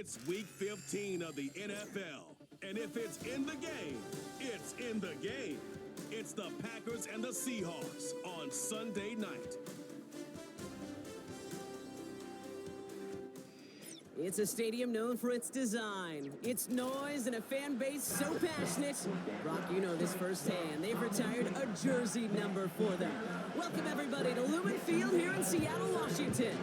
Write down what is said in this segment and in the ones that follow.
It's week 15 of the NFL. And if it's in the game, it's in the game. It's the Packers and the Seahawks on Sunday night. It's a stadium known for its design, its noise, and a fan base so passionate. Brock, you know this firsthand. They've retired a jersey number for them. Welcome, everybody, to Lumen Field here in Seattle, Washington.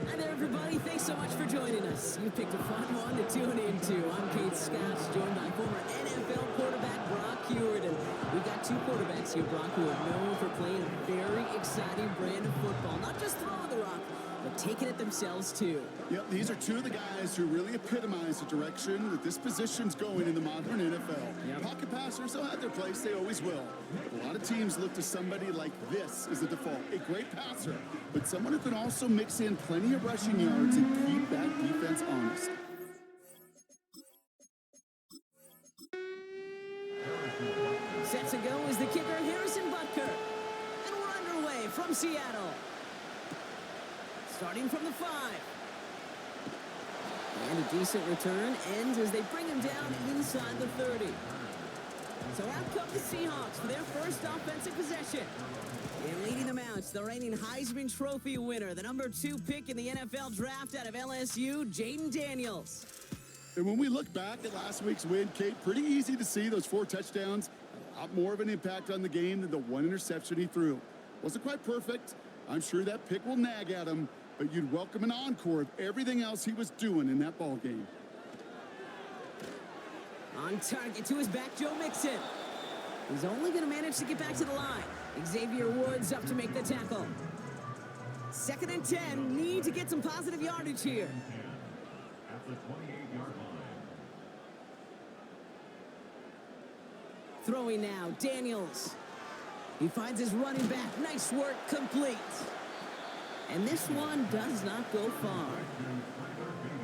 Hi there, everybody. Thanks so much for joining us. You picked a fun one to tune into. I'm Kate Scott, joined by former NFL quarterback Brock Hewitt. And we've got two quarterbacks here, Brock, who are known for playing a very exciting brand of football. Not just throwing the rock, but taking it themselves, too. Yep, these are two of the guys who really epitomize the direction that this position's going in the modern NFL. Yep. Pocket passers, they'll have their place. They always will. But a lot of teams look to somebody like this as the default. A great passer, but someone who can also mix in plenty of rushing yards and keep that defense honest. Set to go is the kicker, Harrison Butker. And we're underway from Seattle. Starting from the 5. And a decent return ends as they bring him down inside the 30. So out come the Seahawks for their first offensive possession. And leading them out, the reigning Heisman Trophy winner, the number 2 pick in the NFL draft out of LSU, Jaden Daniels. And when we look back at last week's win, Kate, pretty easy to see those 4 touchdowns. A lot more of an impact on the game than the 1 interception he threw. Wasn't quite perfect. I'm sure that pick will nag at him, but you'd welcome an encore of everything else he was doing in that ball game. On target to his back, Joe Mixon. He's only going to manage to get back to the line. Xavier Woods up to make the tackle. 2nd and 10. Need to get some positive yardage here. At the 28-yard line. Throwing now, Daniels. He finds his running back. Nice work, complete. And this one does not go far.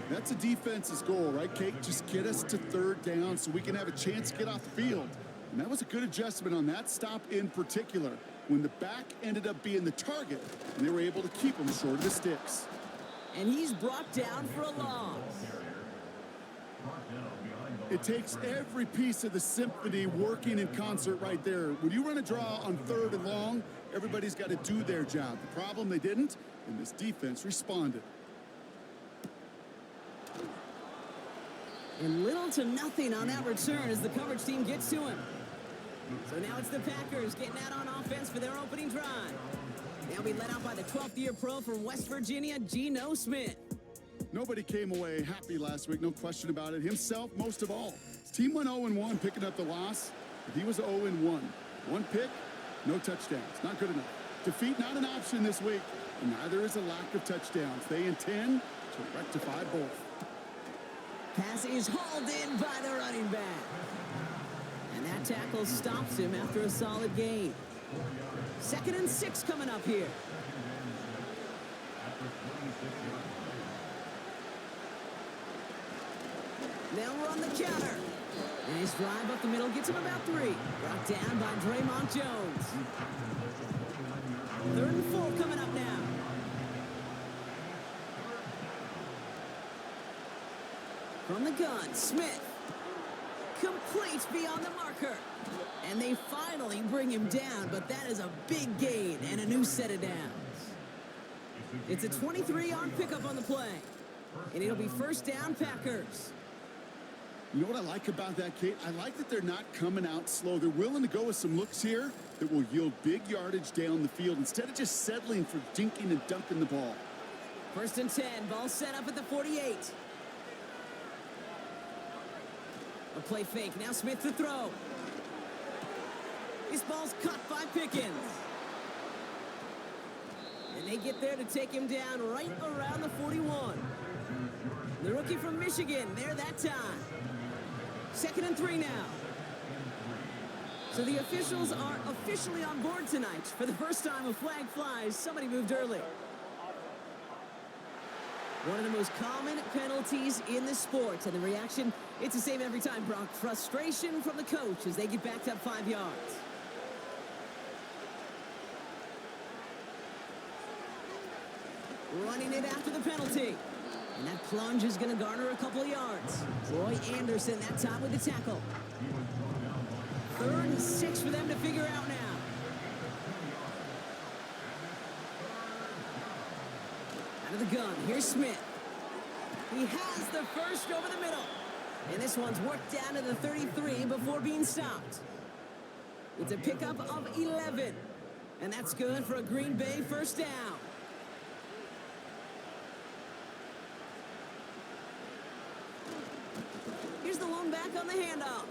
That's a defense's goal, right, Kate? Just get us to 3rd down so we can have a chance to get off the field. And that was a good adjustment on that stop in particular, when the back ended up being the target, and they were able to keep him short of the sticks. And he's brought down for a loss. It takes every piece of the symphony working in concert right there. When you run a draw on 3rd and long, everybody's got to do their job. The problem, they didn't, and this defense responded. And little to nothing on that return as the coverage team gets to him. So now it's the Packers getting out on offense for their opening drive. They'll be led out by the 12th-year pro from West Virginia, Geno Smith. Nobody came away happy last week, no question about it. Himself, most of all. His team went 0-1, picking up the loss, but he was 0-1. 1 pick, no touchdowns. Not good enough. Defeat not an option this week, and neither is a lack of touchdowns. They intend to rectify both. Pass is hauled in by the running back. And that tackle stops him after a solid gain. 2nd and 6 coming up here. They'll run the counter. Nice drive up the middle, gets him about 3. Brought down by Draymond Jones. 3rd and 4 coming up now. From the gun, Smith. Complete beyond the marker. And they finally bring him down, but that is a big gain and a new set of downs. It's a 23-yard pickup on the play. And it'll be 1st down, Packers. You know what I like about that, Kate? I like that they're not coming out slow. They're willing to go with some looks here that will yield big yardage down the field instead of just settling for dinking and dunking the ball. 1st and 10, ball set up at the 48. A play fake, now Smith to throw. This ball's caught by Pickens. And they get there to take him down right around the 41. The rookie from Michigan, there that time. 2nd and 3 now. So the officials are officially on board tonight. For the first time, a flag flies. Somebody moved early. One of the most common penalties in the sport. And the reaction, it's the same every time, Brock. Frustration from the coach as they get backed up 5 yards. Running it after the penalty. And that plunge is going to garner a couple of yards. Roy Anderson that time with the tackle. 3rd and 6 for them to figure out now. Out of the gun, here's Smith. He has the first over the middle. And this one's worked down to the 33 before being stopped. It's a pickup of 11. And that's good for a Green Bay first down. Here's the lone back on the handoff.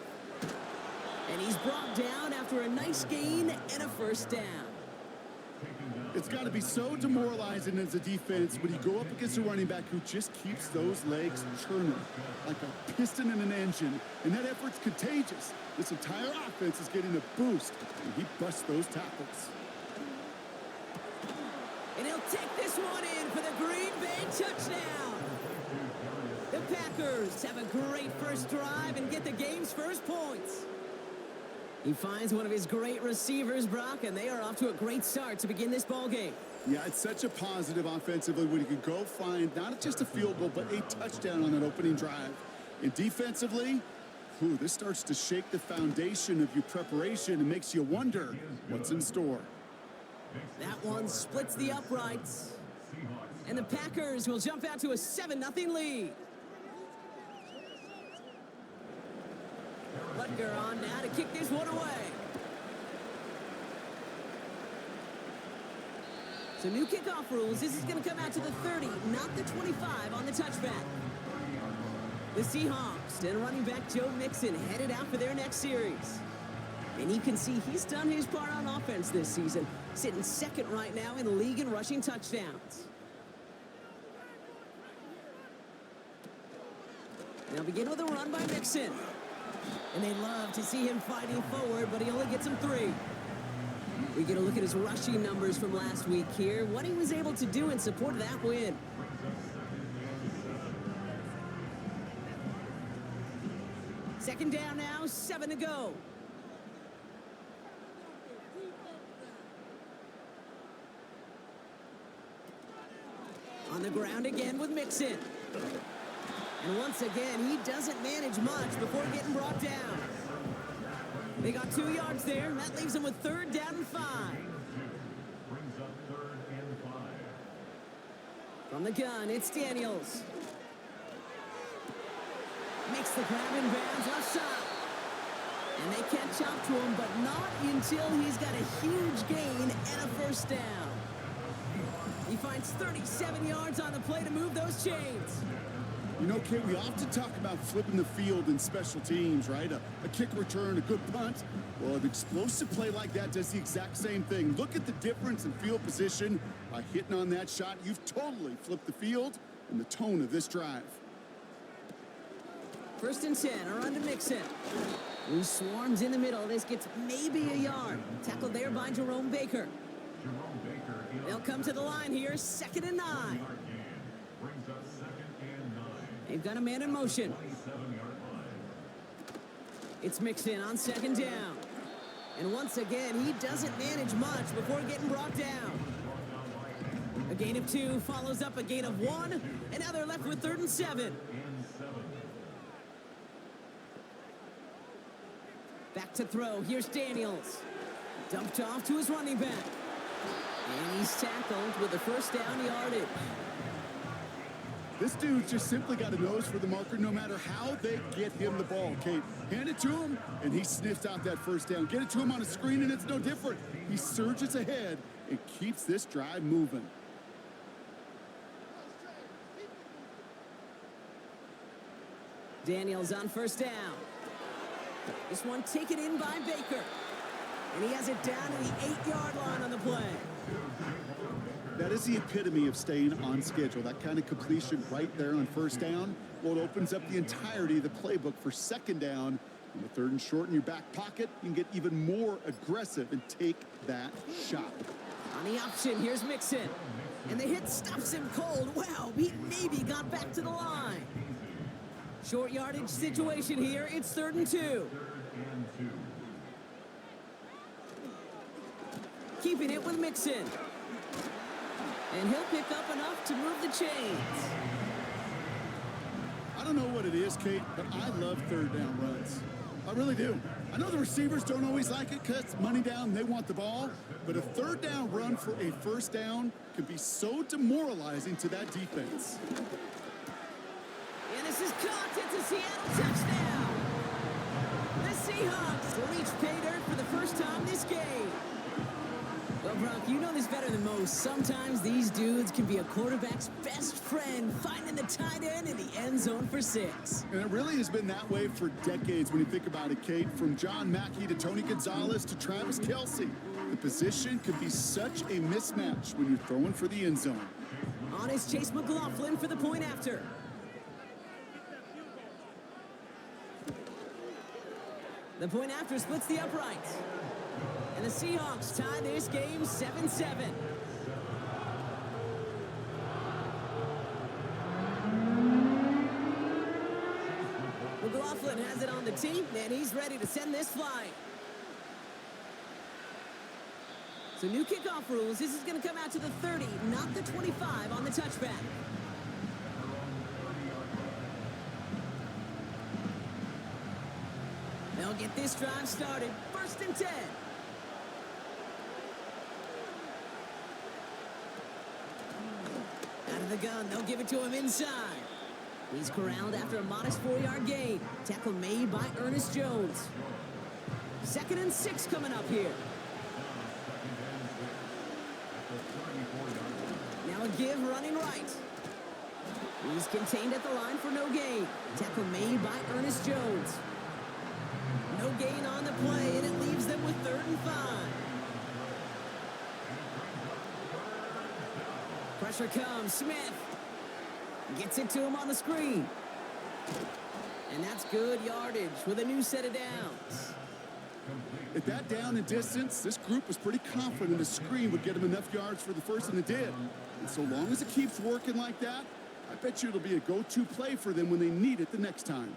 And he's brought down after a nice gain and a first down. It's got to be so demoralizing as a defense when you go up against a running back who just keeps those legs churning like a piston in an engine. And that effort's contagious. This entire offense is getting a boost, and he busts those tackles. And he'll take this one in for the Green Bay touchdown. The Packers have a great first drive and get the game's first points. He finds one of his great receivers, Brock, and they are off to a great start to begin this ball game. Yeah, it's such a positive offensively when you can go find not just a field goal, but a touchdown on that opening drive. And defensively, this starts to shake the foundation of your preparation and makes you wonder what's in store. That one splits the uprights. And the Packers will jump out to a 7-0 lead. Butker on now to kick this one away. So new kickoff rules. This is going to come out to the 30, not the 25 on the touchback. The Seahawks and running back Joe Mixon headed out for their next series. And you can see he's done his part on offense this season, sitting 2nd right now in the league in rushing touchdowns. They'll begin with a run by Mixon. And they love to see him fighting forward, but he only gets him 3. We get a look at his rushing numbers from last week here, what he was able to do in support of that win. Second down now, 7 to go. On the ground again with Mixon. And once again, he doesn't manage much before getting brought down. They got 2 yards there, and that leaves them with 3rd down and 5. Brings up 3rd and 5. From the gun, it's Daniels. Makes the grab in bounds left side. And they catch up to him, but not until he's got a huge gain and a first down. He finds 37 yards on the play to move those chains. You know, Kate, we often talk about flipping the field in special teams, right? A kick return, a good punt. Well, an explosive play like that does the exact same thing. Look at the difference in field position. By hitting on that shot, you've totally flipped the field and the tone of this drive. 1st and 10, a run to Mixon. Who swarms in the middle. This gets maybe a yard. Tackled there by Jerome Baker. They'll come to the line here, 2nd and 9. Brings up 2nd and 9. They've got a man in motion. It's Mixon on 2nd down. And once again, he doesn't manage much before getting brought down. A gain of 2 follows up a gain of 1, and now they're left with 3rd and 7. Back to throw. Here's Daniels. Dumped off to his running back. And he's tackled with the first down yardage. This dude's just simply got a nose for the marker no matter how they get him the ball, Kate. Hand it to him, and he sniffs out that first down. Get it to him on a screen, and it's no different. He surges ahead and keeps this drive moving. Daniels on 1st down. This one taken in by Baker. And he has it down to the 8-yard line on the play. That is the epitome of staying on schedule. That kind of completion right there on 1st down. Well, it opens up the entirety of the playbook for 2nd down. On the 3rd and short in your back pocket, you can get even more aggressive and take that shot. On the option, here's Mixon. And the hit stuffs him cold. Wow, he maybe got back to the line. Short yardage situation here. It's 3rd and 2. Keeping it with Mixon. And he'll pick up enough to move the chains. don't know what it is, Kate, but I love third down runs. I really do. I know the receivers don't always like it because money down, they want the ball, but a third down run for a first down can be so demoralizing to that defense. And this is caught. It's a Seattle touchdown. The Seahawks reach pay dirt for the first time this game. Well, Brock, you know this better than most. Sometimes these dudes can be a quarterback's best friend, finding the tight end in the end zone for 6. And it really has been that way for decades when you think about it, Kate. From John Mackey to Tony Gonzalez to Travis Kelce. The position can be such a mismatch when you're throwing for the end zone. On is Chase McLaughlin for the point after. The point after splits the uprights. And the Seahawks tie this game 7-7. McLaughlin has it on the tee, and he's ready to send this flying. So new kickoff rules. This is going to come out to the 30, not the 25 on the touchback. They'll get this drive started. 1st and 10. Out of the gun, they'll give it to him inside. He's corralled after a modest 4-yard gain. Tackle made by Ernest Jones. 2nd and 6 coming up here. Now a give running right. He's contained at the line for no gain. Tackle made by Ernest Jones. No gain on the play, and it leaves them with 3rd and 5. Pressure comes. Smith gets it to him on the screen. And that's good yardage with a new set of downs. At that down and distance, this group was pretty confident the screen would get them enough yards for the first, and it did. And so long as it keeps working like that, I bet you it'll be a go-to play for them when they need it the next time.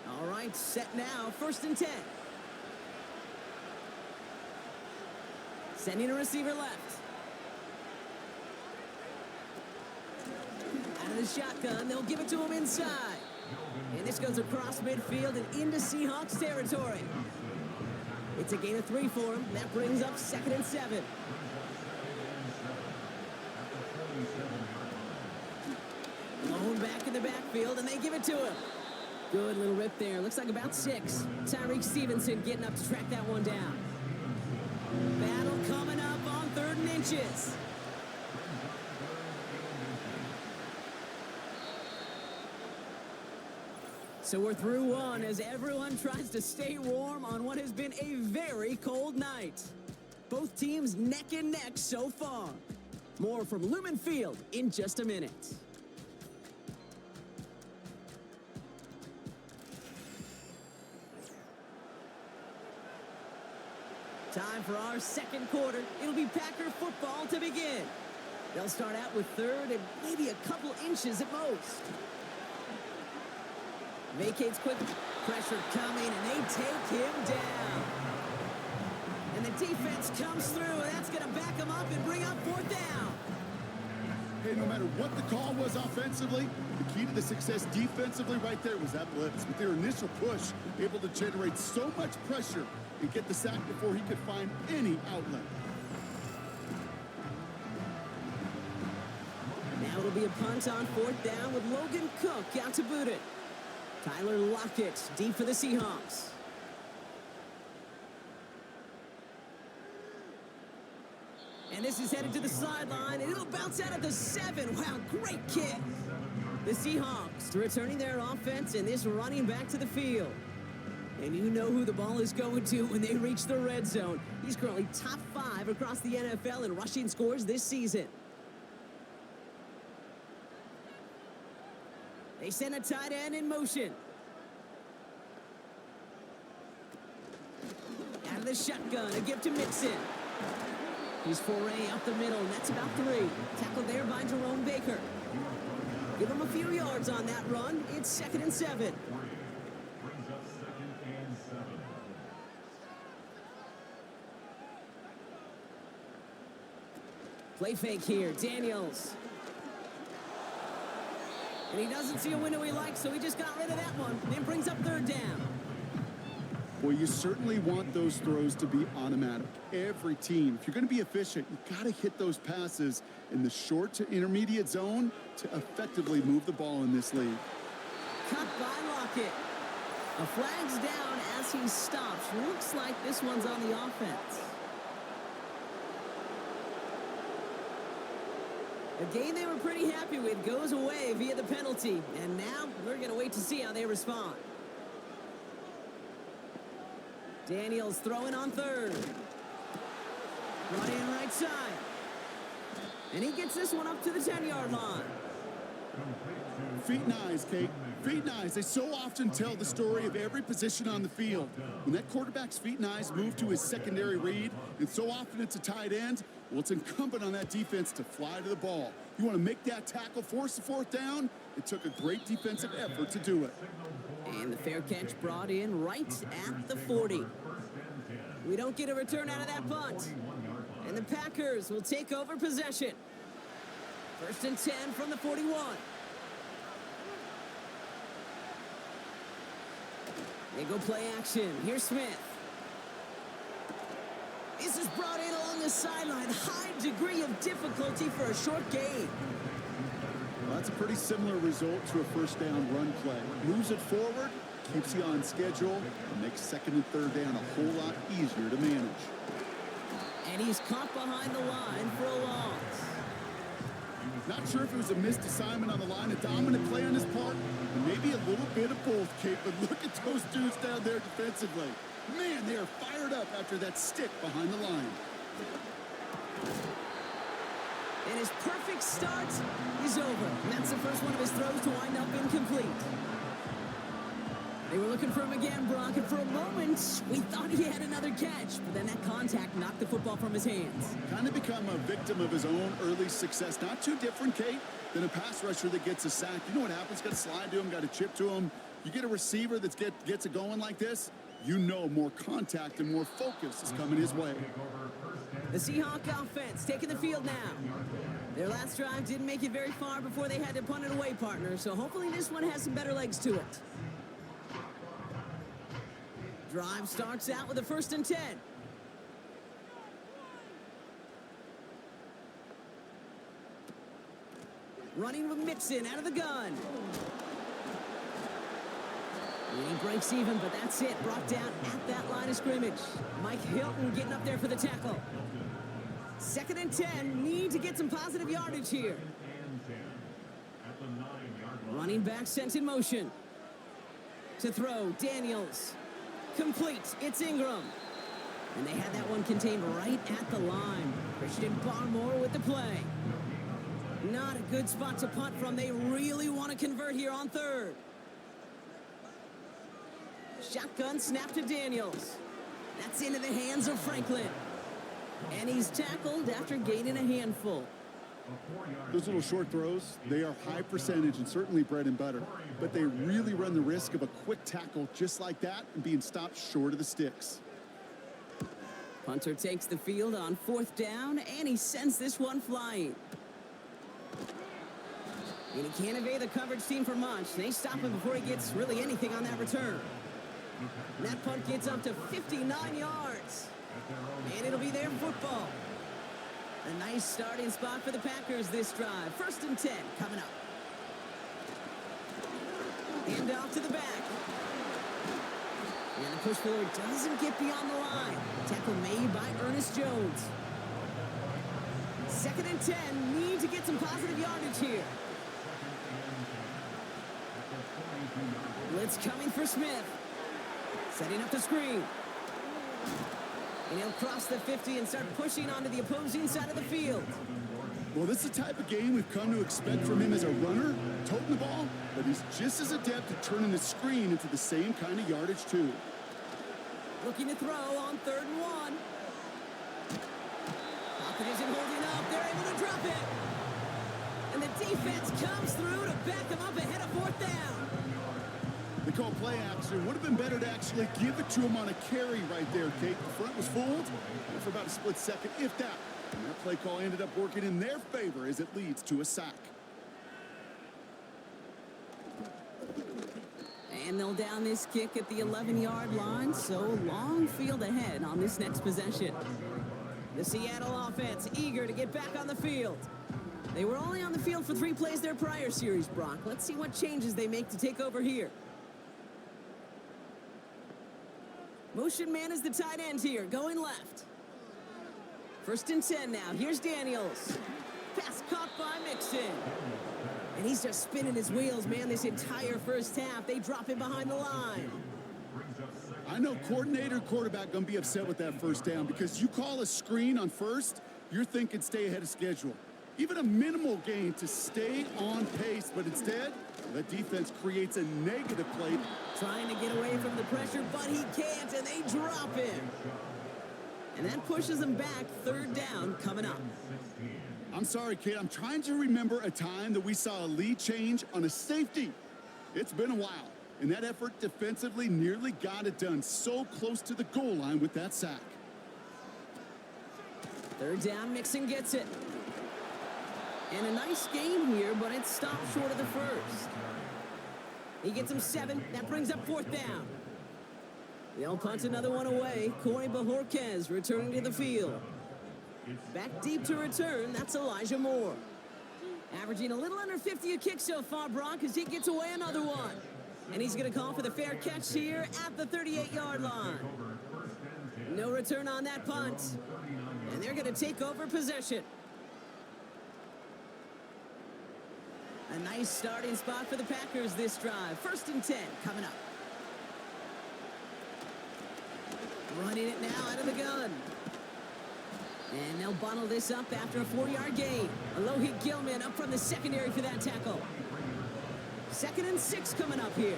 All right, set now. 1st and 10. Sending a receiver left. Out of the shotgun, they'll give it to him inside. And this goes across midfield and into Seahawks territory. It's a gain of 3 for him. That brings up 2nd and 7. Lone back in the backfield, and they give it to him. Good little rip there. Looks like about 6. Tyreek Stevenson getting up to track that one down. Battle coming up on 3rd and inches. So we're through one as everyone tries to stay warm on what has been a very cold night. Both teams neck and neck so far. More from Lumen Field in just a minute. Time for our 2nd quarter. It'll be Packer football to begin. They'll start out with 3rd and maybe a couple inches at most. Vacates quick. Pressure coming, and they take him down. And the defense comes through, and that's going to back him up and bring up 4th down. Hey, no matter what the call was offensively, the key to the success defensively right there was that blitz. With their initial push, able to generate so much pressure and get the sack before he could find any outlet. Now it'll be a punt on 4th down with Logan Cook out to boot it. Tyler Lockett deep for the Seahawks. And this is headed to the sideline, and it'll bounce out at the 7. Wow, great kick. The Seahawks returning their offense and this running back to the field. And you know who the ball is going to when they reach the red zone. He's currently top 5 across the NFL in rushing scores this season. They send a tight end in motion. Out of the shotgun, a give to Mixon. He's foray up the middle, and that's about 3. Tackled there by Jerome Baker. Give him a few yards on that run. It's 2nd and 7. Brings up 2nd and 7. Play fake here, Daniels. And he doesn't see a window he likes, so he just got rid of that one. And brings up third down. Well, you certainly want those throws to be automatic. Every team, if you're going to be efficient, you got to hit those passes in the short to intermediate zone to effectively move the ball in this league. Cut by Lockett. A flag's down as he stops. Looks like this one's on the offense. A game they were pretty happy with goes away via the penalty. And now we're going to wait to see how they respond. Daniels throwing on third. Brought in right side. And he gets this one up to the 10-yard line. Feet and eyes, Kate. Feet and eyes. They so often tell the story of every position on the field. When that quarterback's feet and eyes move to his secondary read, and so often it's a tight end, well, it's incumbent on that defense to fly to the ball. You want to make that tackle, force the fourth down? It took a great defensive effort to do it. And the fair catch brought in right at the 40. We don't get a return out of that punt. And the Packers will take over possession. 1st and 10 from the 41. They go play action. Here's Smith. This is brought in along the sideline. High degree of difficulty for a short gain. Well, that's a pretty similar result to a first down run play. Moves it forward, keeps you on schedule, and makes 2nd and 3rd down a whole lot easier to manage. And he's caught behind the line for a loss. Not sure if it was a missed assignment on the line, a dominant play on his part, and maybe a little bit of both, Kate, but look at those dudes down there defensively. Man, they are fired up after that stick behind the line. And his perfect start is over. And that's the first one of his throws to wind up incomplete. They were looking for him again, Brock, and for a moment, we thought he had another catch. But then that contact knocked the football from his hands. Kind of become a victim of his own early success. Not too different, Kate, than a pass rusher that gets a sack. You know what happens? Got to slide to him, got to chip to him. You get a receiver that gets it going like this, you know more contact and more focus is coming his way. The Seahawks offense taking the field now. Their last drive didn't make it very far before they had to punt it away, partner. So hopefully this one has some better legs to it. Drive starts out with a 1st and 10. Running with Mixon out of the gun. And he breaks even, but that's it. Brought down at that line of scrimmage. Mike Hilton getting up there for the tackle. 2nd and 10. Need to get some positive yardage here. Running back sent in motion. To throw, Daniels. Complete. It's Ingram. And they had that one contained right at the line. Christian Barmore with the play. Not a good spot to punt from. They really want to convert here on 3rd. Shotgun snap to Daniels. That's into the hands of Franklin. And he's tackled after gaining a handful. Those little short throws, they are high percentage and certainly bread and butter. But they really run the risk of a quick tackle just like that and being stopped short of the sticks. Punter takes the field on 4th down, and he sends this one flying. And he can't evade the coverage team for much. They stop him before he gets really anything on that return. And that punt gets up to 59 yards. And it'll be their football. A nice starting spot for the Packers this drive. 1st and 10 coming up. Hand off to the back. And the push forward doesn't get beyond the line. Tackle made by Ernest Jones. 2nd and 10. Need to get some positive yardage here. Blitz coming for Smith. Setting up the screen. And he'll cross the 50 and start pushing onto the opposing side of the field. Well, this is the type of game we've come to expect from him as a runner, toting the ball, but he's just as adept at turning the screen into the same kind of yardage, too. Looking to throw on 3rd and 1. Pocket isn't holding up. They're able to drop it. And the defense comes through to back them up ahead of 4th down. They call play action. Would have been better to actually give it to him on a carry right there, Kate. The front was fooled for about a split second, if that. And that play call ended up working in their favor as it leads to a sack. And they'll down this kick at the 11-yard line, so long field ahead on this next possession. The Seattle offense eager to get back on the field. They were only on the field for 3 plays their prior series, Brock. Let's see what changes they make to take over here. Motion man is the tight end here, going left. 1st and 10 now. Here's Daniels. Pass caught by Mixon. And he's just spinning his wheels, man, this entire first half. They drop him behind the line. I know coordinator, quarterback going to be upset with that first down because you call a screen on first, you're thinking stay ahead of schedule. Even a minimal gain to stay on pace, but instead, the defense creates a negative play. Trying to get away from the pressure, but he can't, and they drop him. And that pushes them back. 3rd down coming up. I'm sorry, kid. I'm trying to remember a time that we saw a lead change on a safety. It's been a while, and that effort defensively nearly got it done. So close to the goal line with that sack. 3rd down, Mixon gets it. And a nice game here, but it stopped short of the first. He gets him 7. That brings up 4th down. They'll punt another one away. Corey Bajorquez returning to the field. Back deep to return, that's Elijah Moore. Averaging a little under 50 a kick so far, Brock, as he gets away another one. And he's going to call for the fair catch here at the 38-yard line. No return on that punt. And they're going to take over possession. A nice starting spot for the Packers this drive. 1st and 10 coming up. Running it now out of the gun. And they'll bottle this up after a 4-yard gain. Alohi Gilman up from the secondary for that tackle. 2nd and 6 coming up here.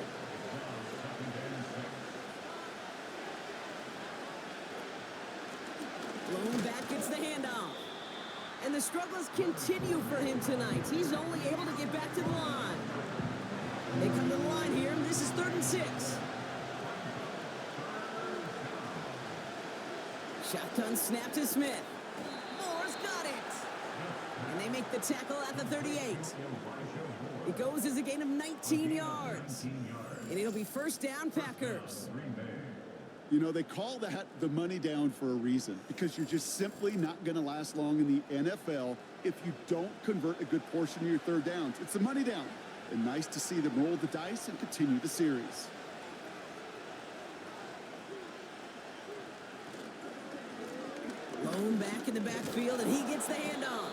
Blown back gets the handoff. And the struggles continue for him tonight. He's only able to get back to the line. They come to the line here, and this is 3rd and 6. Shotgun snap to Smith. Moore's got it. And they make the tackle at the 38. It goes as a gain of 19 yards. And it'll be 1st down, Packers. You know, they call that the money down for a reason, because you're just simply not going to last long in the NFL if you don't convert a good portion of your 3rd downs. It's the money down. And nice to see them roll the dice and continue the series. Blown back in the backfield, and he gets the handoff.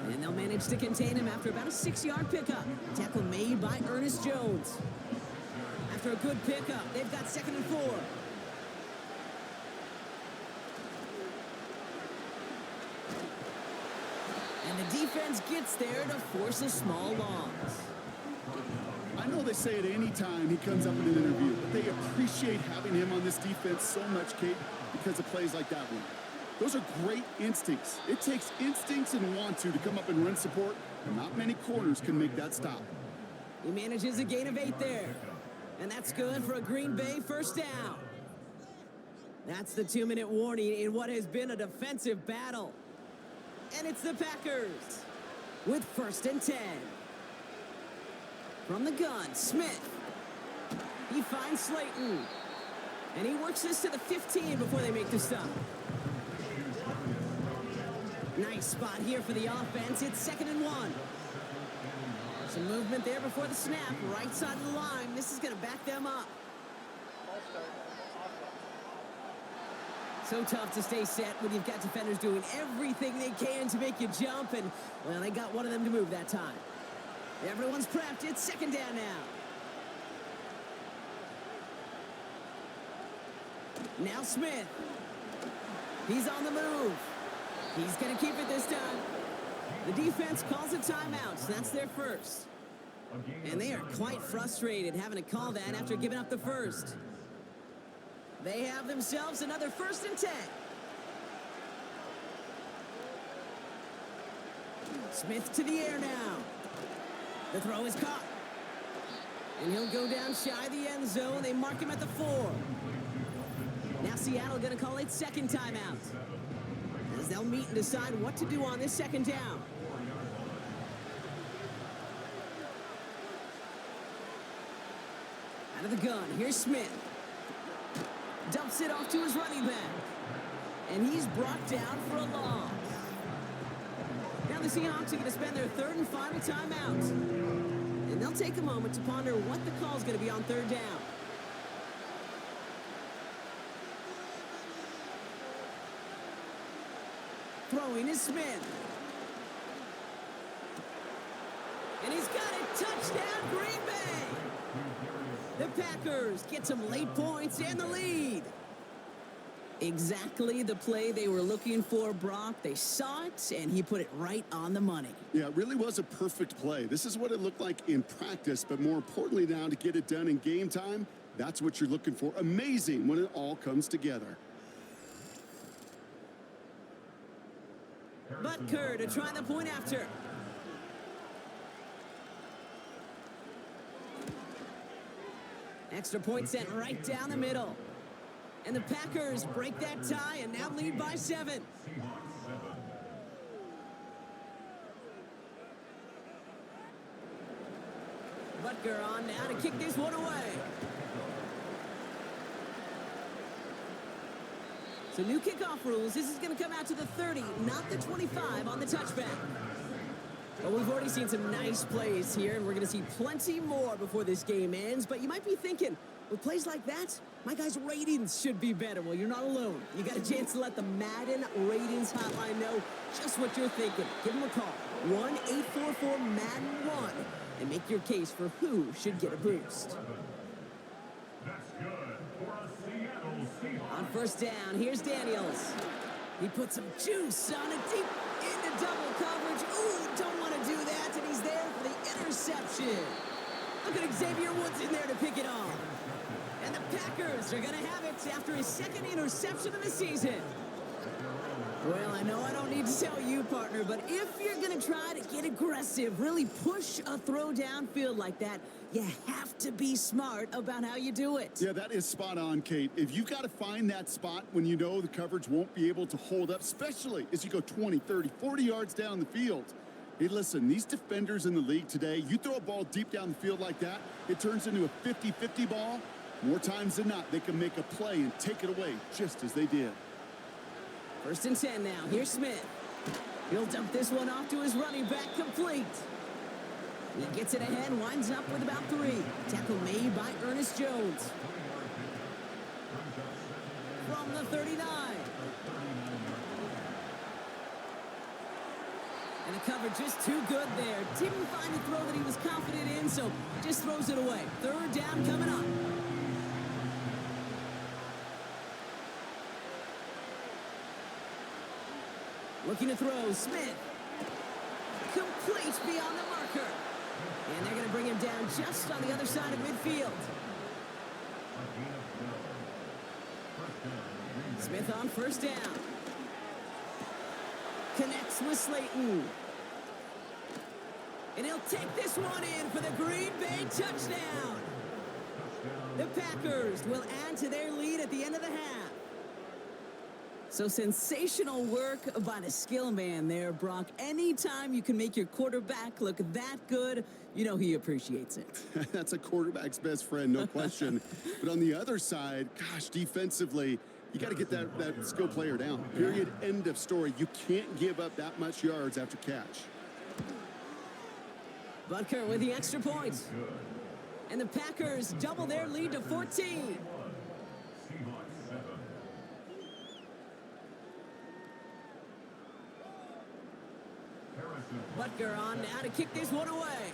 And they'll manage to contain him after about a 6-yard pickup. Tackle made by Ernest Jones. After a good pickup, they've got 2nd and 4. And the defense gets there to force a small loss. I know they say it any time he comes up in an interview, but they appreciate having him on this defense so much, Kate, because of plays like that one. Those are great instincts. It takes instincts and want to come up and run support, and not many corners can make that stop. He manages a gain of 8 there. And that's good for a Green Bay 1st down. That's the 2-minute warning in what has been a defensive battle. And it's the Packers with 1st and 10. From the gun, Smith. He finds Slayton. And he works this to the 15 before they make the stop. Nice spot here for the offense. It's 2nd and 1. Some movement there before the snap. Right side of the line. This is going to back them up. So tough to stay set when you've got defenders doing everything they can to make you jump. And, well, they got one of them to move that time. Everyone's prepped. It's 2nd down now. Now Smith. He's on the move. He's going to keep it this time. The defense calls a timeout, so that's their first. And they are quite frustrated having to call that after giving up the first. They have themselves another 1st and 10. Smith to the air now. The throw is caught. And he'll go down shy of the end zone. They mark him at the 4. Now Seattle going to call it 2nd timeout. as they'll meet and decide what to do on this second down. Out of the gun, here's Smith. Dumps it off to his running back. And he's brought down for a loss. Now the Seahawks are going to spend their third and final timeout. And they'll take a moment to ponder what the call is going to be on third down. Throwing is Smith. And he's got it. Touchdown, Green Bay. The Packers get some late points and the lead. Exactly the play they were looking for, Brock. They saw it, and he put it right on the money. Yeah, it really was a perfect play. This is what it looked like in practice, but more importantly now, to get it done in game time, that's what you're looking for. Amazing when it all comes together. Butker to try the point after. Extra point sent right down the middle. And the Packers break that tie and now lead by 7. Butker on now to kick this one away. So new kickoff rules. This is going to come out to the 30, not the 25 on the touchback. Well, we've already seen some nice plays here, and we're going to see plenty more before this game ends. But you might be thinking, with plays like that, my guys' ratings should be better. Well, you're not alone. You got a chance to let the Madden ratings hotline know just what you're thinking. Give them a call, 1-844-MADDEN-1, and make your case for who should get a boost. That's good for a Seattle Seahawks. On first down, here's Daniels. He put some juice on it deep into double coverage. Ooh, don't want to do that, and he's there for the interception. Look at Xavier Woods in there to pick it off. And the Packers are going to have it after his second interception of the season. Well, I know I don't need to tell you, partner, but if you're going to try to get aggressive, really push a throw downfield like that, you have to be smart about how you do it. Yeah, that is spot on, Kate. If you've got to find that spot when you know the coverage won't be able to hold up, especially as you go 20, 30, 40 yards down the field. Hey, listen, these defenders in the league today, you throw a ball deep down the field like that, it turns into a 50-50 ball. More times than not, they can make a play and take it away, just as they did. First and 10 now. Here's Smith. He'll dump this one off to his running back, complete. He gets it ahead, winds up with about 3. Tackle made by Ernest Jones. From the 39. And the coverage just too good there. Didn't find a throw that he was confident in, so just throws it away. Third down coming up. Looking to throw, Smith. Complete beyond the marker. And they're going to bring him down just on the other side of midfield. Smith on first down. Connects with Slayton. And he'll take this one in for the Green Bay touchdown. The Packers will add to their lead at the end of the half. So sensational work by the skill man there, Brock. Anytime you can make your quarterback look that good, you know he appreciates it. That's a quarterback's best friend, no question. But on the other side, gosh, defensively, you got to get that skill player down. Period, end of story. You can't give up that much yards after catch. Butker with the extra points. And the Packers double their lead to 14. Butker on now to kick this one away.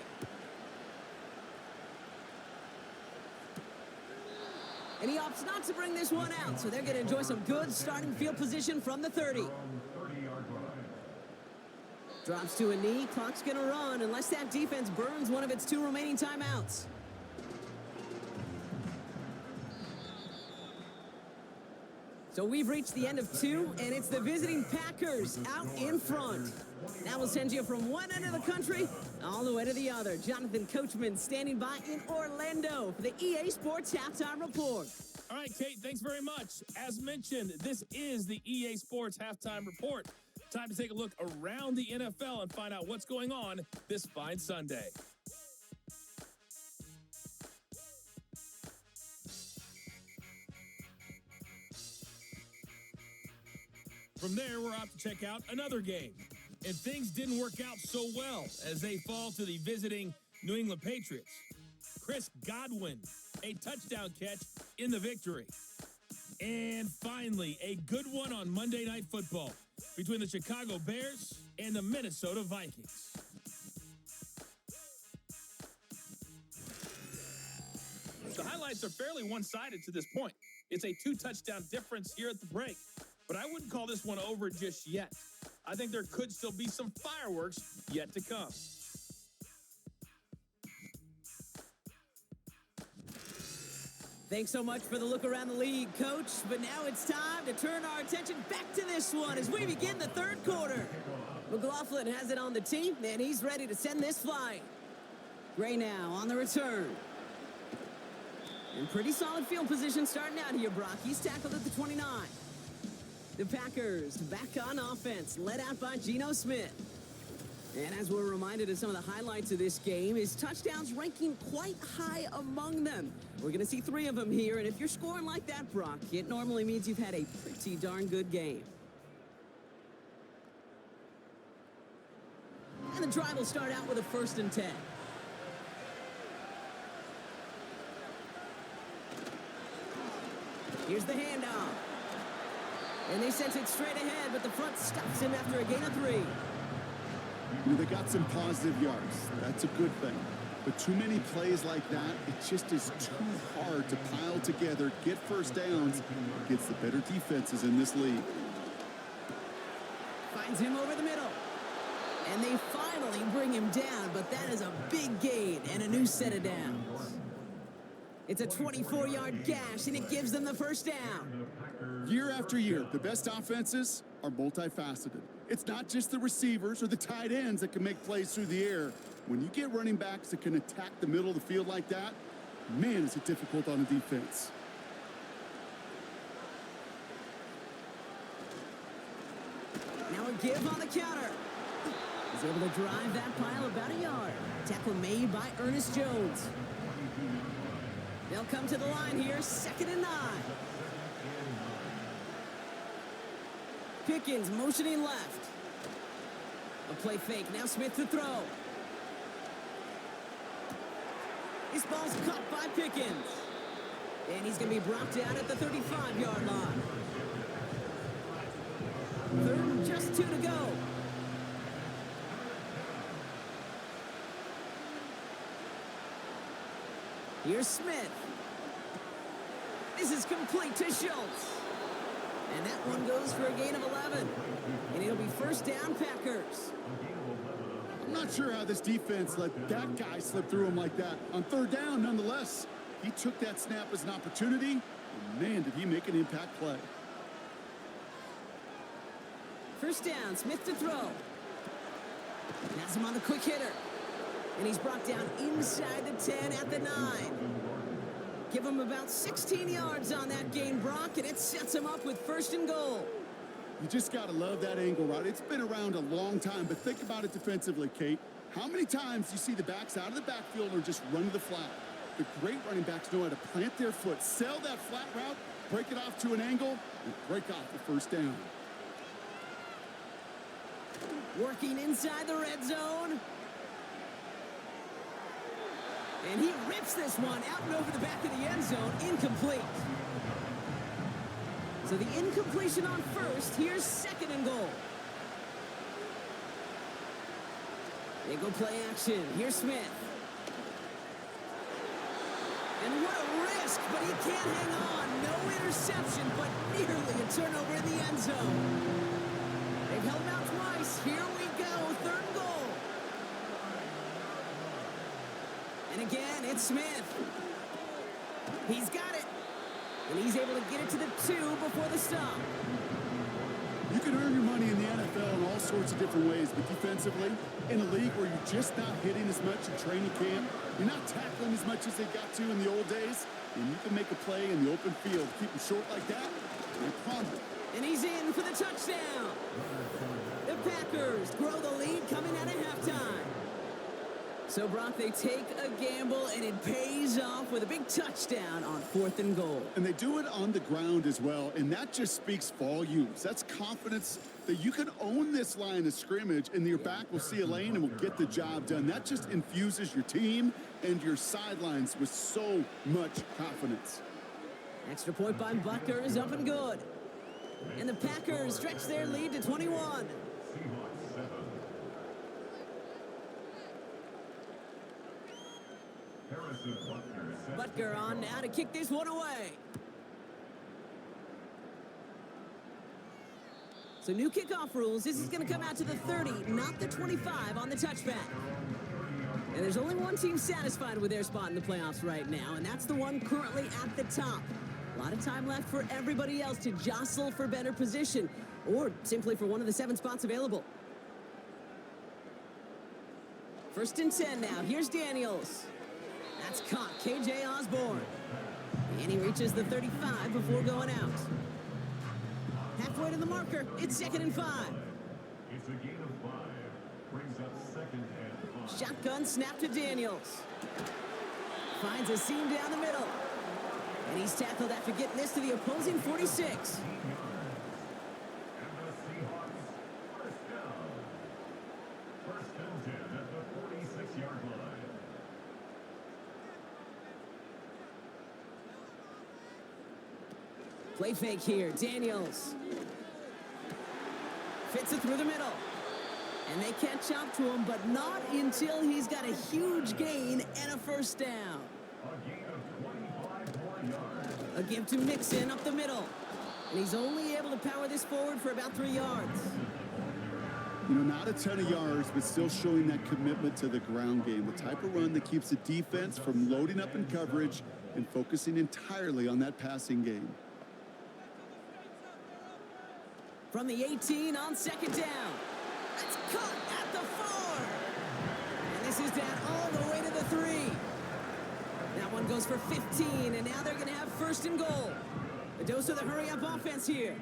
And he opts not to bring this one out, so they're going to enjoy some good starting field position from the 30. Drops to a knee, clock's going to run unless that defense burns one of its 2 remaining timeouts. So we've reached the end of 2, and it's the visiting Packers out in front. That will send you from one end of the country all the way to the other. Jonathan Coachman standing by in Orlando for the EA Sports Halftime Report. All right, Kate, thanks very much. As mentioned, this is the EA Sports Halftime Report. Time to take a look around the NFL and find out what's going on this fine Sunday. From there, we're off to check out another game. And things didn't work out so well as they fall to the visiting New England Patriots. Chris Godwin, a touchdown catch in the victory. And finally, a good one on Monday Night Football between the Chicago Bears and the Minnesota Vikings. The highlights are fairly one-sided to this point. It's a 2-touchdown difference here at the break, but I wouldn't call this one over just yet. I think there could still be some fireworks yet to come. Thanks so much for the look around the league, Coach. But now it's time to turn our attention back to this one as we begin the third quarter. McLaughlin has it on the tee, and he's ready to send this flying. Gray now on the return. In pretty solid field position starting out here, Brock. He's tackled at the 29. The Packers back on offense, led out by Geno Smith. And as we're reminded of some of the highlights of this game, his touchdowns ranking quite high among them. We're going to see 3 of them here, and if you're scoring like that, Brock, it normally means you've had a pretty darn good game. And the drive will start out with a 1st and 10. Here's the handoff. And they sent it straight ahead, but the front stops him after a gain of 3. They got some positive yards. That's a good thing. But too many plays like that, it just is too hard to pile together, get first downs against the better defenses in this league. Finds him over the middle. And they finally bring him down, but that is a big gain and a new set of downs. It's a 24-yard gash, and it gives them the first down. Year after year, the best offenses are multifaceted. It's not just the receivers or the tight ends that can make plays through the air. When you get running backs that can attack the middle of the field like that, man, is it difficult on the defense. Now a give on the counter. He's able to drive that pile about a yard. Tackle made by Ernest Jones. They'll come to the line here, 2nd and 9. Pickens motioning left. A play fake, now Smith to throw. This ball's caught by Pickens. And he's going to be brought down at the 35-yard line. 3rd and just 2 to go. Here's Smith. This is complete to Schultz. And that one goes for a gain of 11. And it'll be 1st down, Packers. I'm not sure how this defense let that guy slip through him like that. On 3rd down, nonetheless, he took that snap as an opportunity. And man, did he make an impact play. 1st down, Smith to throw. Has him on the quick hitter. And he's brought down inside the 10 at the 9. Give him about 16 yards on that gain, Brock, and it sets him up with 1st and goal. You just got to love that angle, right? It's been around a long time, but think about it defensively, Kate. How many times do you see the backs out of the backfield or just run to the flat? The great running backs know how to plant their foot, sell that flat route, break it off to an angle, and break off the 1st down. Working inside the red zone. And he rips this one out and over the back of the end zone. Incomplete. So the incompletion on 1st. Here's 2nd and goal. They go play action. Here's Smith. And what a risk, but he can't hang on. No interception, but nearly a turnover in the end zone. They've held him out twice. Here we go. 3rd and goal. And again, it's Smith. He's got it. And he's able to get it to the 2 before the stop. You can earn your money in the NFL in all sorts of different ways, but defensively, in a league where you're just not hitting as much in training camp, you're not tackling as much as they got to in the old days, and you can make a play in the open field, keep them short like that, I promise. And he's in for the touchdown. The Packers grow the lead coming out of halftime. So, Brock, they take a gamble, and it pays off with a big touchdown on 4th and goal. And they do it on the ground as well, and that just speaks volumes. That's confidence that you can own this line of scrimmage, and your back will see a lane and will get the job done. That just infuses your team and your sidelines with so much confidence. Extra point by Butker is up and good. And the Packers stretch their lead to 21. Seahawks 7. Harrison Butker on now to kick this one away. So new kickoff rules. This is going to come out to the 30, not the 25 on the touchback. And there's only one team satisfied with their spot in the playoffs right now, and that's the one currently at the top. A lot of time left for everybody else to jostle for better position, or simply for one of the 7 spots available. 1st and 10 now. Here's Daniels. That's caught. KJ Osborne. And he reaches the 35 before going out. Halfway to the marker. It's 2nd and 5. It's a gain of 5. Brings up 2nd and 5. Shotgun snap to Daniels. Finds a seam down the middle. And he's tackled after getting this to the opposing 46. And the Seahawks first down. 1st and 10 at the 46-yard line. Play fake here. Daniels. Fits it through the middle. And they catch up to him, but not until he's got a huge gain and a 1st down. A gain of 25 more yards. A give to Mixon up the middle. And he's only able to power this forward for about 3 yards. You know, not a ton of yards, but still showing that commitment to the ground game. The type of run that keeps the defense from loading up in coverage and focusing entirely on that passing game. From the 18 on 2nd down. That's caught at the 4. And this is down all the way to the 3. That one goes for 15, and now they're going to have 1st and goal. A dose of the hurry-up offense here.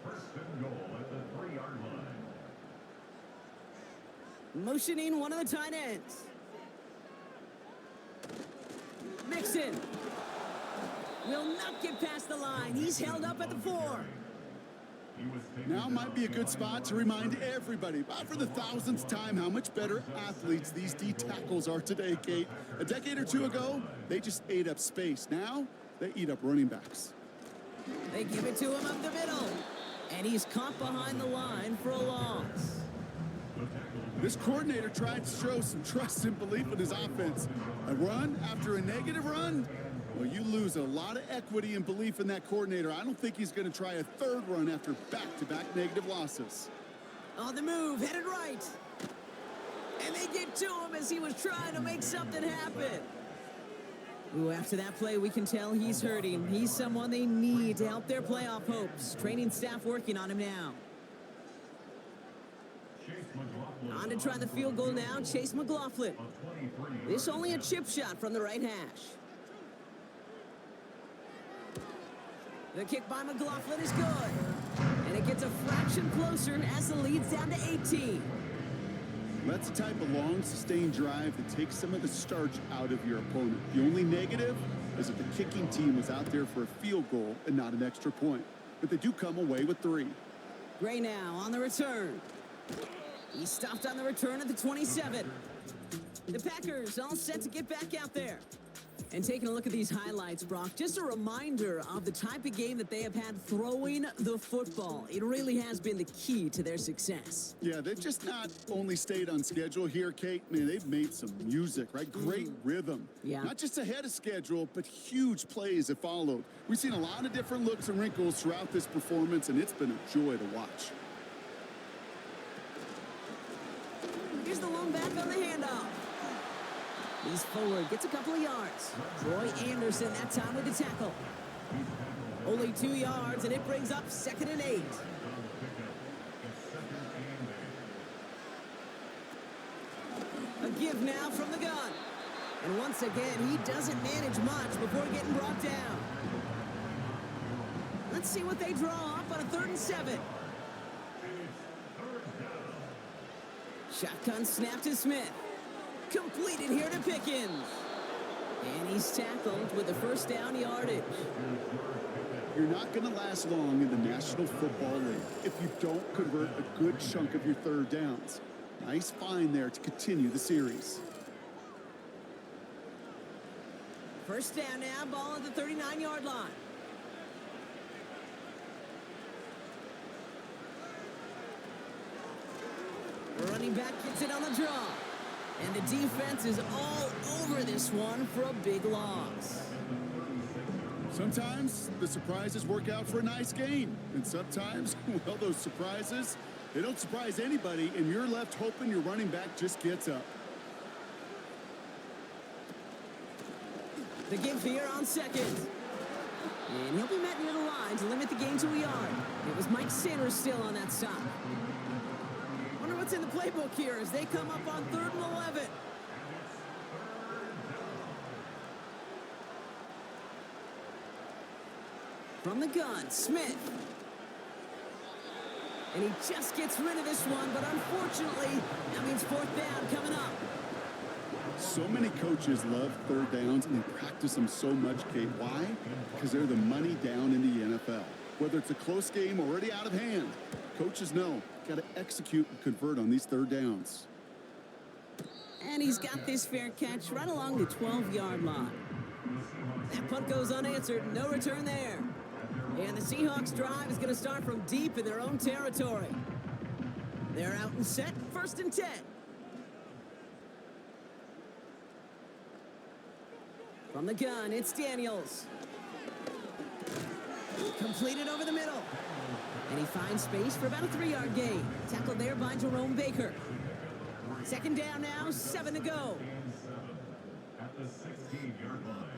1st and goal at the 3-yard line. Motioning one of the tight ends. Mixon will not get past the line. He's held up at the 4. Now might be a good spot to remind everybody, about for the 1000th time, how much better athletes these D tackles are today, Kate. A decade or 2 ago, they just ate up space. Now, they eat up running backs. They give it to him up the middle. And he's caught behind the line for a loss. This coordinator tried to show some trust and belief in his offense. A run after a negative run? Well, you lose a lot of equity and belief in that coordinator. I don't think he's going to try a 3rd run after back-to-back negative losses. On the move, headed right. And they get to him as he was trying to make something happen. Ooh, after that play, we can tell he's hurting. He's someone they need to help their playoff hopes. Training staff working on him now. On to try the field goal now, Chase McLaughlin. This only a chip shot from the right hash. The kick by McLaughlin is good. And it gets a fraction closer as the lead's down to 18. That's the type of long, sustained drive that takes some of the starch out of your opponent. The only negative is that the kicking team was out there for a field goal and not an extra point. But they do come away with 3. Gray now on the return. He stopped on the return at the 27. The Packers all set to get back out there. And taking a look at these highlights, Brock, just a reminder of the type of game that they have had throwing the football. It really has been the key to their success. Yeah, they've just not only stayed on schedule here, Kate. Man, they've made some music, right? Great rhythm. Yeah. Not just ahead of schedule, but huge plays have followed. We've seen a lot of different looks and wrinkles throughout this performance, and it's been a joy to watch. Here's the lone back on the handoff. He's forward, gets a couple of yards. Troy Anderson that time with the tackle. Only 2 yards, and it brings up 2nd and 8. A give now from the gun. And once again, he doesn't manage much before getting brought down. Let's see what they draw up on a 3rd and 7. Shotgun snap to Smith. Completed here to Pickens. And he's tackled with the 1st down yardage. You're not going to last long in the National Football League if you don't convert a good chunk of your 3rd downs. Nice find there to continue the series. 1st down now, ball at the 39-yard line. The running back gets it on the draw. And the defense is all over this one for a big loss. Sometimes the surprises work out for a nice game. And sometimes, well, those surprises, they don't surprise anybody, and you're left hoping your running back just gets up. The give here on 2nd. And he'll be met near the line to limit the gain to a yard. It was Mike Sanders still on that stop. Wonder what's in the playbook here as they come up on 3rd and 11. From the gun, Smith. And he just gets rid of this one, but unfortunately, that means 4th down coming up. So many coaches love 3rd downs, and they practice them so much, Kate. Why? Because they're the money down in the NFL. Whether it's a close game already out of hand, coaches know, got to execute and convert on these 3rd downs. And he's got this fair catch right along the 12-yard line. That punt goes unanswered, no return there. And the Seahawks drive is going to start from deep in their own territory. They're out and set, 1st and 10. From the gun, it's Daniels. Completed over the middle. And he finds space for about a 3-yard gain. Tackled there by Jerome Baker. 2nd down now, 7 to go. At the 16-yard line.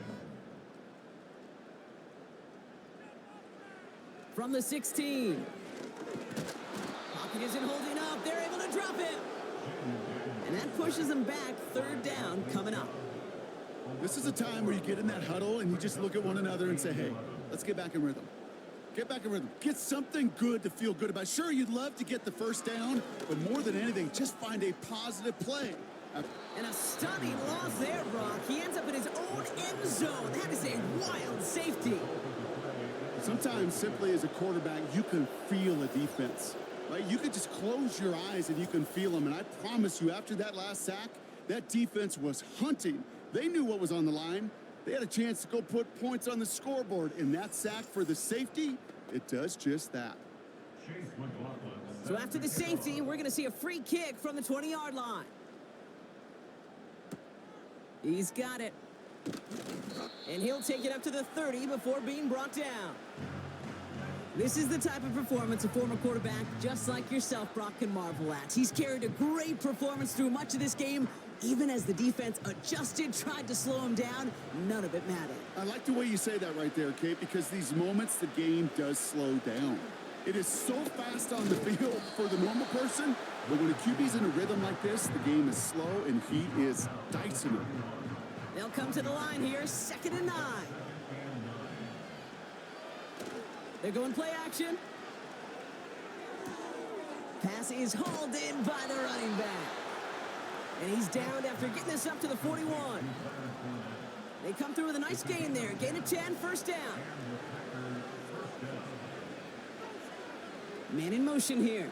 From the 16. Pocket isn't holding up. They're able to drop it. And that pushes them back. 3rd down coming up. This is a time where you get in that huddle and you just look at one another and say, hey, let's get back in rhythm. Get back in rhythm. Get something good to feel good about. Sure, you'd love to get the 1st down, but more than anything, just find a positive play. And a stunning loss there, Brock. He ends up in his own end zone. That is a wild safety. Sometimes, simply as a quarterback, you can feel a defense. Right? You can just close your eyes and you can feel them. And I promise you, after that last sack, that defense was hunting. They knew what was on the line. They had a chance to go put points on the scoreboard. And that sack for the safety, it does just that. So after the safety, we're going to see a free kick from the 20-yard line. He's got it. And he'll take it up to the 30 before being brought down. This is the type of performance a former quarterback just like yourself, Brock, can marvel at. He's carried a great performance through much of this game. Even as the defense adjusted, tried to slow him down, none of it mattered. I like the way you say that right there, Kate, because these moments the game does slow down. It is so fast on the field for the normal person, but when a QB's in a rhythm like this, the game is slow and he is dicing it. They'll come to the line here, 2nd and 9. They're going play action. Pass is hauled in by the running back. And he's down after getting this up to the 41. They come through with a nice gain there. Gain of 10, 1st down. Man in motion here.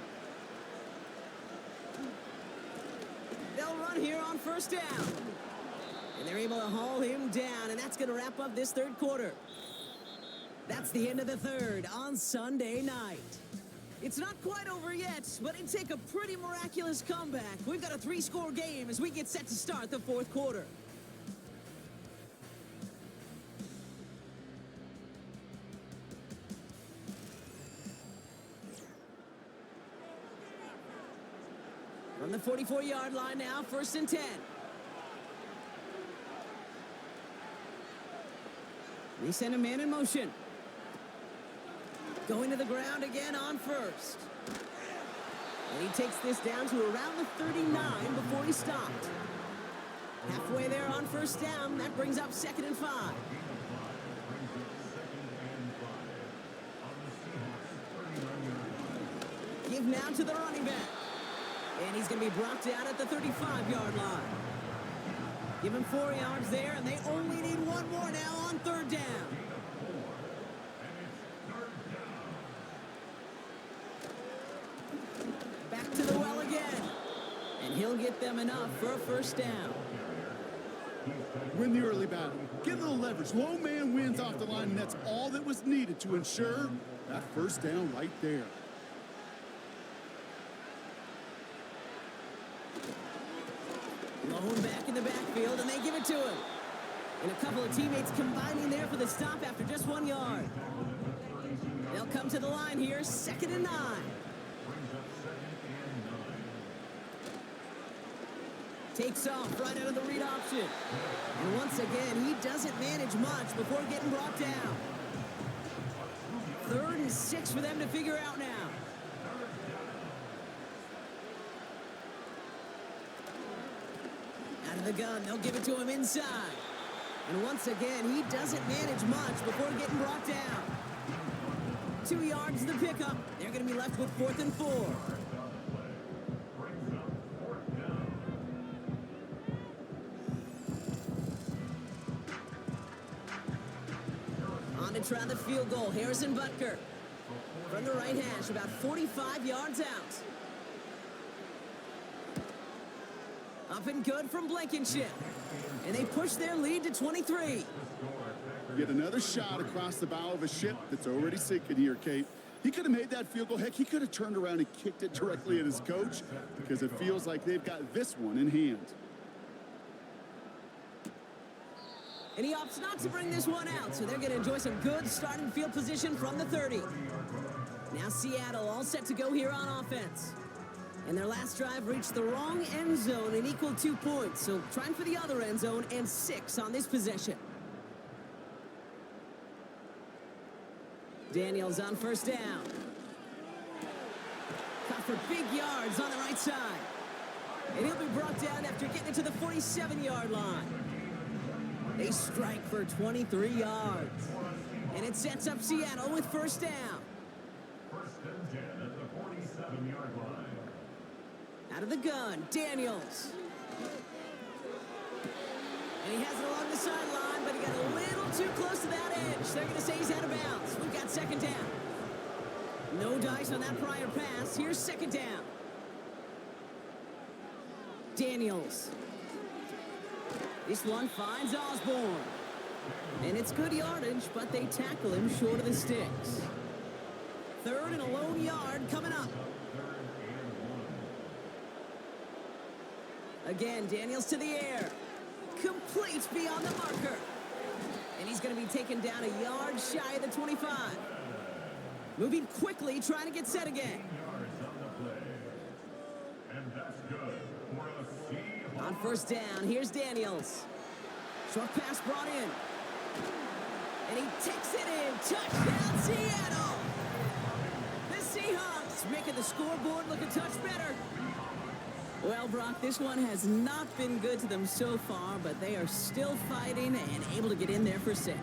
They'll run here on 1st down. And they're able to haul him down, and that's going to wrap up this 3rd quarter. That's the end of the 3rd on Sunday night. It's not quite over yet, but it'd take a pretty miraculous comeback. We've got a 3-score game as we get set to start the 4th quarter. From the 44-yard line now, 1st and 10. They send a man in motion. Going to the ground again on first. And he takes this down to around the 39 before he stopped. Halfway there on first down. That brings up 2nd and 5. Give now to the running back. And he's going to be brought down at the 35-yard line. Give him 4 yards there, and they only need 1 more now on 3rd down. Back to the well again. And he'll get them enough for a 1st down. Win the early battle. Get a little leverage. Low man wins off the line, and that's all that was needed to ensure that 1st down right there. Lone back in the backfield, and they give it to him. And a couple of teammates combining there for the stop after just 1 yard. They'll come to the line here, 2nd and 9. Takes off right out of the read option. And once again, he doesn't manage much before getting brought down. 3rd and 6 for them to figure out now. Out of the gun, they'll give it to him inside. And once again, he doesn't manage much before getting brought down. 2 yards the pickup. They're going to be left with 4th and 4. On to try the field goal. Harrison Butker from the right hash, about 45 yards out. Up and good from Blankenship. And they push their lead to 23. Get another shot across the bow of a ship that's already sinking here, Kate. He could have made that field goal. Heck, he could have turned around and kicked it directly at his coach because it feels like they've got this one in hand. And he opts not to bring this one out, so they're going to enjoy some good starting field position from the 30. Now Seattle all set to go here on offense. And their last drive reached the wrong end zone and equaled 2 points. So trying for the other end zone and 6 on this possession. Daniels on 1st down. Caught for big yards on the right side. And he'll be brought down after getting it to the 47-yard line. They strike for 23 yards. And it sets up Seattle with 1st down. 1st and 10 at the 47-yard line. Out of the gun, Daniels. And he has it along the sideline, but he got a little too close to that edge. They're going to say he's out of bounds. We've got 2nd down. No dice on that prior pass. Here's 2nd down. Daniels. This one finds Osborne. And it's good yardage, but they tackle him short of the sticks. 3rd and a lone yard coming up. Again, Daniels to the air. Complete beyond the marker. And he's going to be taken down a yard shy of the 25. Moving quickly, trying to get set again. And that's good for the Seahawks. On 1st down, here's Daniels. Short pass brought in. And he takes it in. Touchdown, Seattle! The Seahawks making the scoreboard look a touch better. Well, Brock, this one has not been good to them so far, but they are still fighting and able to get in there for 6.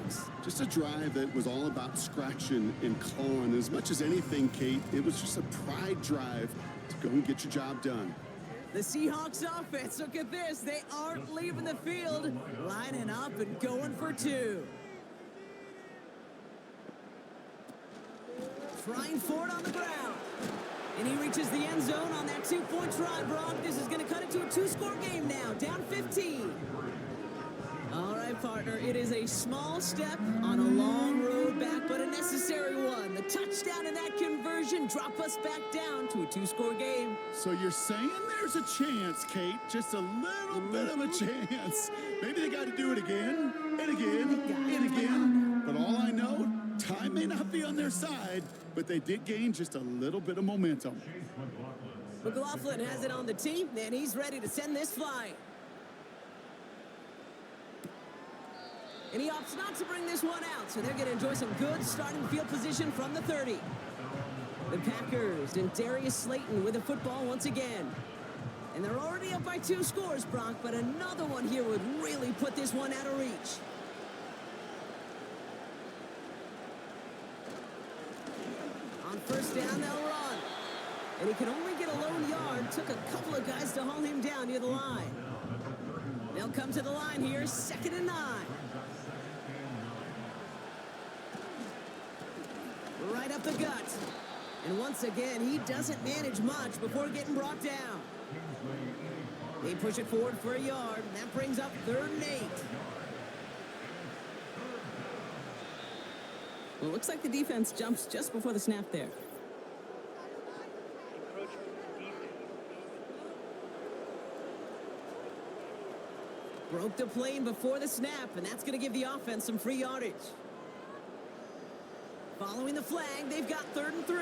Just a drive that was all about scratching and clawing. As much as anything, Kate, it was just a pride drive to go and get your job done. The Seahawks offense, look at this. They aren't leaving the field, lining up and going for 2. Trying for it on the ground. And he reaches the end zone on that 2-point try, Brock. This is going to cut it to a 2-score game now, down 15. All right, partner, it is a small step on a long road back, but a necessary one. The touchdown and that conversion drop us back down to a 2-score game. So you're saying there's a chance, Kate, just a little bit of a chance. Maybe they got to do it again, and again, and again. But all I know, time may not be on their side, but they did gain just a little bit of momentum. McLaughlin has it on the tee, and he's ready to send this flying. And he opts not to bring this one out, so they're going to enjoy some good starting field position from the 30. The Packers and Darius Slayton with the football once again. And they're already up by 2 scores, Brock, but another one here would really put this one out of reach. On first down, they'll run. And he can only get a lone yard. Took a couple of guys to haul him down near the line. They'll come to the line here, 2nd and 9. Right up the gut. And once again, he doesn't manage much before getting brought down. They push it forward for a yard. That brings up 3rd and 8. Well, it looks like the defense jumps just before the snap there. Broke the plane before the snap, and that's going to give the offense some free yardage. Following the flag, they've got 3rd and 3.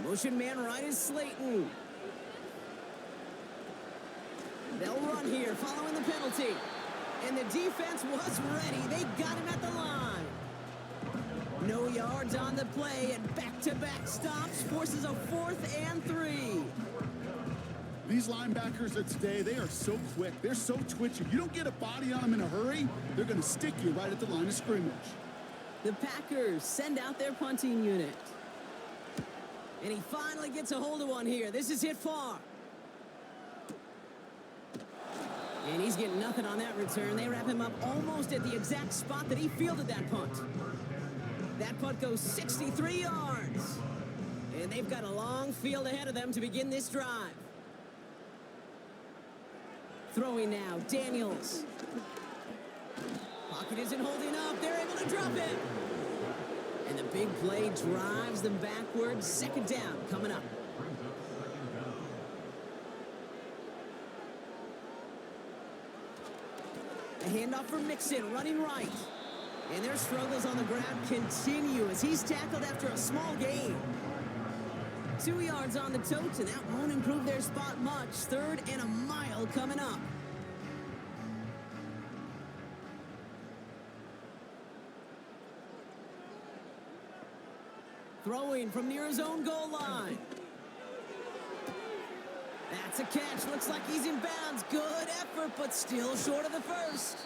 Motion man right is Slayton. They'll run here, following the penalty. And the defense was ready. They got him at the line. No yards on the play, and back-to-back stops forces a 4th and 3. These linebackers of today, they are so quick. They're so twitchy. You don't get a body on them in a hurry, they're going to stick you right at the line of scrimmage. The Packers send out their punting unit. And he finally gets a hold of one here. This is hit far. And he's getting nothing on that return. They wrap him up almost at the exact spot that he fielded that punt. That punt goes 63 yards. And they've got a long field ahead of them to begin this drive. Throwing now, Daniels. Pocket isn't holding up. They're able to drop it. And the big play drives them backwards. 2nd down coming up. A handoff for Mixon, running right. And their struggles on the ground continue as he's tackled after a small gain. 2 yards on the totes, and that won't improve their spot much. 3rd and a mile coming up. Throwing from near his own goal line. That's a catch. Looks like he's in bounds. Good effort, but still short of the 1st.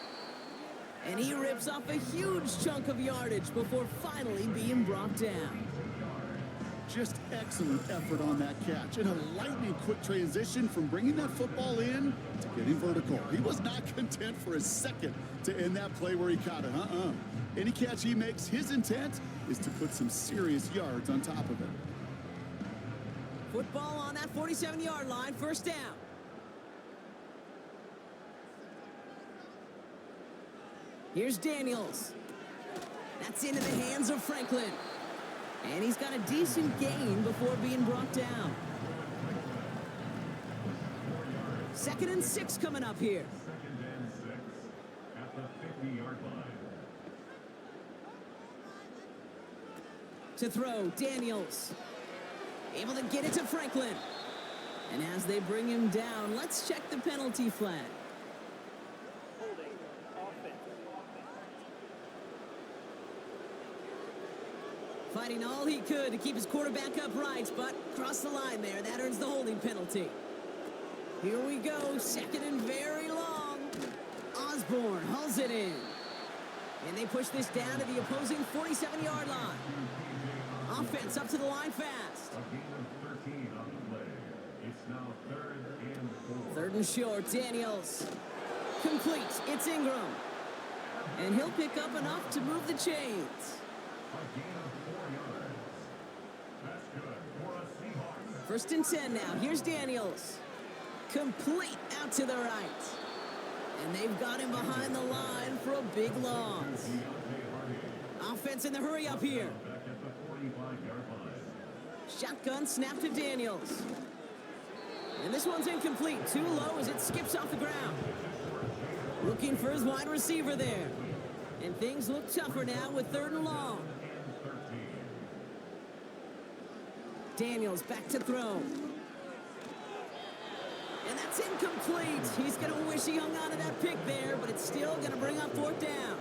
And he rips off a huge chunk of yardage before finally being brought down. Just excellent effort on that catch. And a lightning quick transition from bringing that football in to getting vertical. He was not content for a second to end that play where he caught it. Any catch he makes, his intent is to put some serious yards on top of it. Football on that 47-yard line, 1st down. Here's Daniels. That's into the hands of Franklin. And he's got a decent gain before being brought down. 2nd and 6 coming up here. 2nd and 6 at the 50-yard line. To throw, Daniels. Able to get it to Franklin. And as they bring him down, let's check the penalty flag. Fighting all he could to keep his quarterback upright, but crossed the line there. That earns the holding penalty. Here we go, 2nd and very long. Osborne hauls it in. And they push this down to the opposing 47-yard line. Offense up to the line fast. A gain of 13 on the play. It's now 3rd and 4. 3rd and short, Daniels. Complete, it's Ingram. And he'll pick up enough to move the chains. A gain of 4 yards. That's good for a Seahawks. 1st and 10 now. Here's Daniels. Complete out to the right. And they've got him behind the line for a big loss. Offense in the hurry up here. Back at the 45-yard line. Shotgun snap to Daniels. And this one's incomplete. Too low as it skips off the ground. Looking for his wide receiver there. And things look tougher now with 3rd and long. Daniels back to throw. And that's incomplete. He's going to wish he hung on to that pick there, but it's still going to bring up fourth down.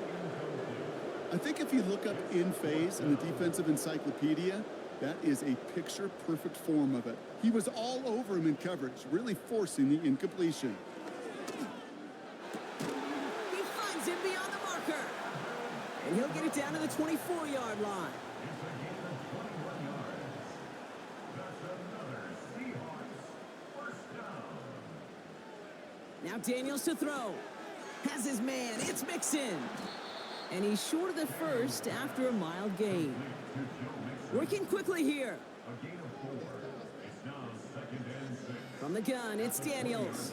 I think if you look up in phase in the defensive encyclopedia, that is a picture-perfect form of it. He was all over him in coverage, really forcing the incompletion. He finds him beyond the marker. And he'll get it down to the 24-yard line. Now Daniels to throw. Has his man. It's Mixon. And he's short of the first after a mild gain. Working quickly here. From the gun, it's Daniels.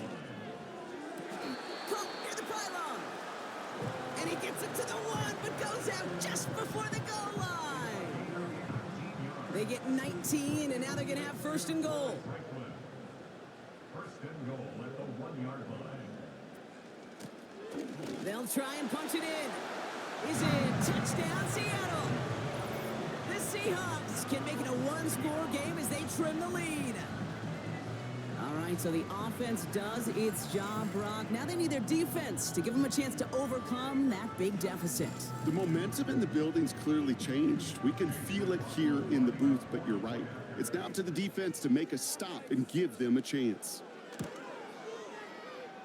Caught near the pylon. And he gets it to the one, but goes out just before the goal line. They get 19, and now they're going to have first and goal. First and goal at the 1-yard line. They'll try and punch it in. Is it touchdown Seattle? The Seahawks can make it a one-score game as they trim the lead. All right, so the offense does its job, Brock. Now they need their defense to give them a chance to overcome that big deficit. The momentum in the building's clearly changed. We can feel it here in the booth, but you're right. It's now up to the defense to make a stop and give them a chance.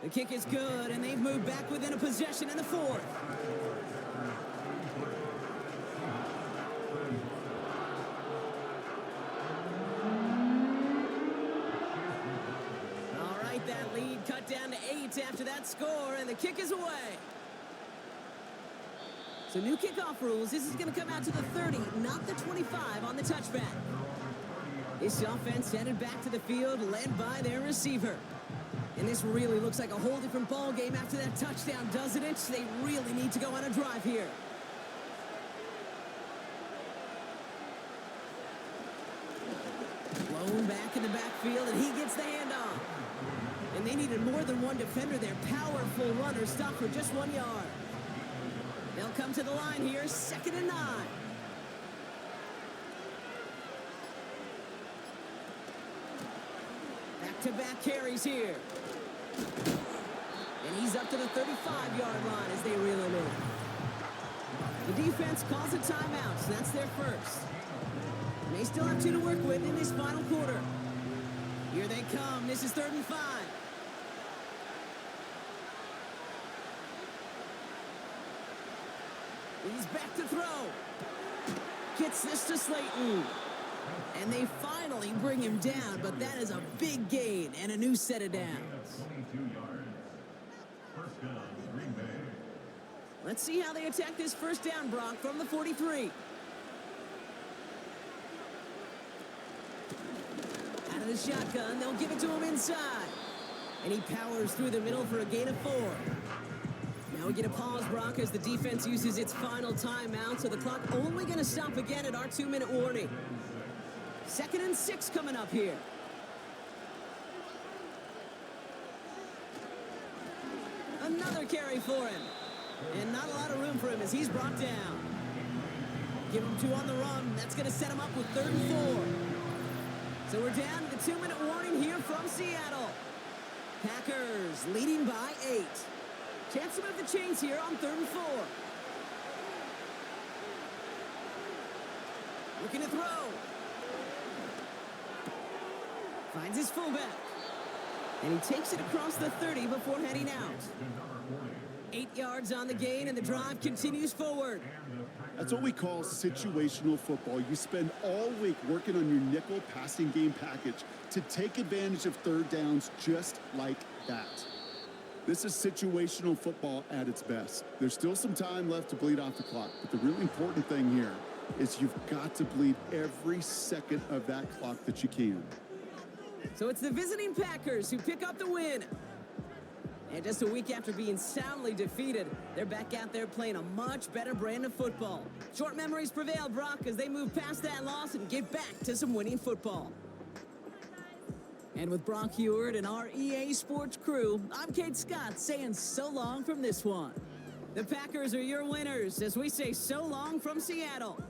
The kick is good, and they've moved back within a possession in the fourth. All right, that lead cut down to 8 after that score, and the kick is away. So new kickoff rules. This is going to come out to the 30, not the 25 on the touchback. This offense headed back to the field, led by their receiver. And this really looks like a whole different ball game after that touchdown, doesn't it? They really need to go on a drive here. Blown back in the backfield, and he gets the handoff. And they needed more than one defender there. Powerful runner stopped for just 1 yard. They'll come to the line here, 2nd and 9. Back-to-back carries here. And he's up to the 35-yard line as they reel him in. The defense calls a timeout, so that's their first. And they still have 2 to work with in this final quarter. Here they come. This is 3rd and 5. He's back to throw. Gets this to Slayton. And they finally bring him down, but that is a big gain and a new set of downs. 22 yards. First down, Green Bay. Let's see how they attack this first down, Brock, from the 43. Out of the shotgun, they'll give it to him inside. And he powers through the middle for a gain of 4. Now we get a pause, Brock, as the defense uses its final timeout, so the clock only going to stop again at our 2-minute warning. 2nd and 6 coming up here. Another carry for him. And not a lot of room for him as he's brought down. Give him 2 on the run. That's going to set him up with 3rd and 4. So we're down to the 2-minute warning here from Seattle. Packers leading by 8. Chance to move the chains here on 3rd and 4. Looking to throw. Finds his fullback. And he takes it across the 30 before heading out. 8 yards on the gain, and the drive continues forward. That's what we call situational football. You spend all week working on your nickel passing game package to take advantage of 3rd downs just like that. This is situational football at its best. There's still some time left to bleed off the clock, but the really important thing here is you've got to bleed every second of that clock that you can. So it's the visiting Packers who pick up the win. And just a week after being soundly defeated, they're back out there playing a much better brand of football. Short memories prevail, Brock, as they move past that loss and get back to some winning football. And with Brock Heward and our EA Sports crew, I'm Kate Scott saying so long from this one. The Packers are your winners as we say so long from Seattle.